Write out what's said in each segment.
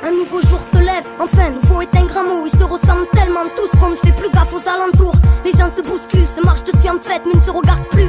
Un nouveau jour se lève, enfin nouveau est un grand mot. Ils se ressemblent tellement tous qu'on ne fait plus gaffe aux alentours. Les gens se bousculent, se marchent dessus en fête mais ne se regardent plus.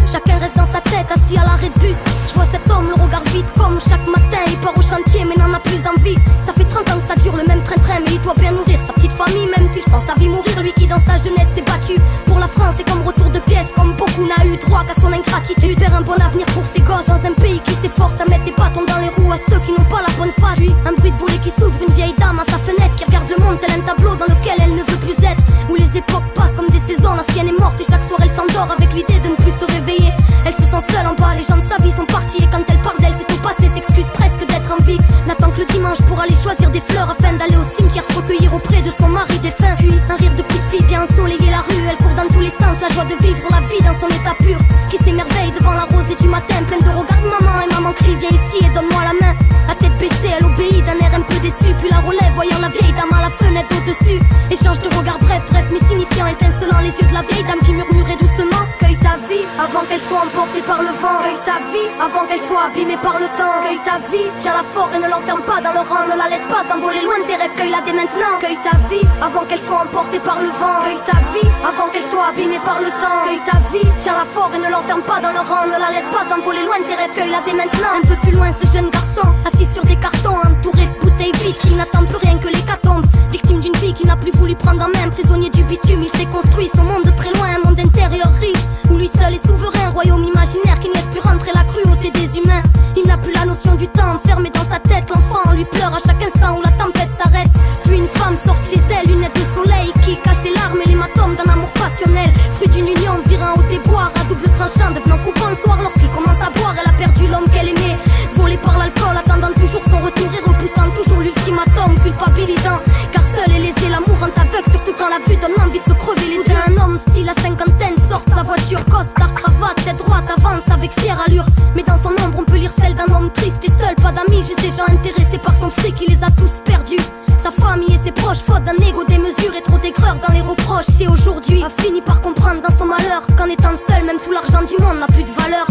Chacun reste dans sa tête, assis à l'arrêt de bus. Je vois cet homme, le regard vide comme chaque matin. Il part au chantier mais n'en a plus envie. Ça fait 30 ans que ça dure le même train-train, mais il doit bien nourrir sa petite famille, même s'il sent sa vie mourir. Lui qui dans sa jeunesse s'est battu pour la France et comme retour de pièce, comme beaucoup n'a eu droit qu'à son ingratitude. Perd un bon avenir pour ses gosses dans un pays qui s'efforce à mettre des bâtons dans les roues à ceux qui n'ont pas la bonne face. Puis un bruit de volet qui s'ouvre, une vieille dame à sa fenêtre qui regarde le monde tel un tableau dans lequel elle ne veut plus être. Où les époques passent comme des saisons, l'ancienne est morte et chaque soir elle s'endort avec l'idée de ne plus se réveiller. Elle se sent seule en bas, les gens de sa vie sont partis. Et quand elle parle d'elle, c'est tout passé, s'excuse presque d'être en vie. N'attend que le dimanche pour aller choisir des fleurs afin d'aller au cimetière se recueillir auprès de son mari défunt. Puis un rire de petite fille vient ensoleiller la rue. Elle court dans tous les sens, la joie de vivre la vie dans son état pur. Qui s'émerveille devant la rosée du matin, pleine de regards de maman. Et maman crie, viens ici et donne-moi la main. La tête baissée, elle obéit d'un air un peu déçu. Puis la relève, voyant la vieille dame à la fenêtre au-dessus. Échange de regards bref, mais signifiant, étincelant les yeux de la vieille dame qui murmurait doucement. Cueille ta vie avant qu'elle soit emportée par le vent. Cueille ta vie avant qu'elle soit abîmée par le temps. Cueille ta vie, tiens-la fort et ne l'enferme pas dans le rang. Ne la laisse pas s'envoler loin de tes rêves, cueille-la dès maintenant. Cueille ta vie avant qu'elle soit emportée par le vent. Cueille ta vie avant qu'elle soit abîmée par le temps. Cueille ta vie, tiens-la fort et ne l'enferme pas dans le rang. Ne la laisse pas s'envoler loin de tes rêves, cueille-la dès maintenant. Un peu plus loin, ce jeune garçon, assis sur des cartons, entouré de bouteilles vides, qui n'attend plus rien que l'hécatombe. Victime d'une vie qui n'a plus voulu prendre en main, prisonnier du bitume, il s'est construit son monde de très loin, un monde intérieur riche, où lui seul est souverain, royaume imaginaire qui ne laisse plus rentrer la cruauté des humains. Il n'a plus la notion du temps, enfermé dans sa tête, l'enfant lui pleure à chaque instant où la tempête s'arrête. Puis une femme sort chez elle, lunettes de soleil, qui cache des larmes et l'hématome d'un amour passionnel. Fruit d'une union virant au déboire, à double tranchant, devenant coupant le soir lorsqu'il commence à boire. Elle a perdu l'homme qu'elle aimait, volé par l'alcool, attendant toujours son retour et repoussant toujours l'ultimatum, culpabilisant. Car seul est lésé, l'amour rend aveugle, surtout quand la vue donne envie de se crever les yeux. Un homme style à cinquantaine sort sa voiture, costard, cravate, tête droite, avance avec fière allure. Mais dans son ombre on peut lire celle d'un homme triste et seul, pas d'amis, juste des gens intéressés par son fric, il les a tous perdus. Sa famille et ses proches, faute d'un égo démesuré, trop d'aigreur dans les reproches. Et aujourd'hui a fini par comprendre dans son malheur qu'en étant seul, même tout l'argent du monde n'a plus de valeur.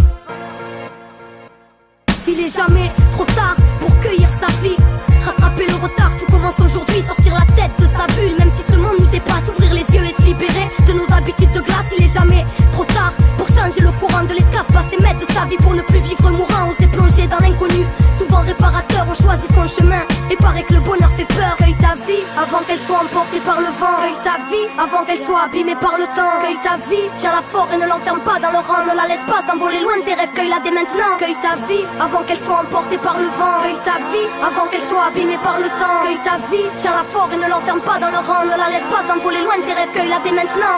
Il est jamais trop tard pour cueillir sa vie. Rattraper le retard, tout commence aujourd'hui. Sortir la tête de sa bulle, même si ce monde nous dépasse. Ouvrir les yeux et se libérer de nos habitudes de glace. Il est jamais trop tard pour changer le courant de l'esclave. Passer maître de sa vie pour ne plus vivre mourant. Oser plonger dans l'inconnu, souvent réparateur. On choisit son chemin et paraît que le bonheur fait peur. Cueille ta vie avant qu'elle soit emportée par le vent. Cueille ta vie avant qu'elle soit abîmée par le temps. Cueille ta vie, tiens-la fort et ne l'enferme pas dans le rang. Ne la laisse pas s'envoler loin de tes rêves, cueille-la dès maintenant. Cueille ta vie avant qu'elle soit emportée par le vent. Cueille ta vie avant qu'elle soit abîmée par le temps. Cueille ta vie, tiens-la fort et ne l'enferme pas dans le rang. Ne la laisse pas s'envoler loin de tes rêves, cueille-la dès maintenant.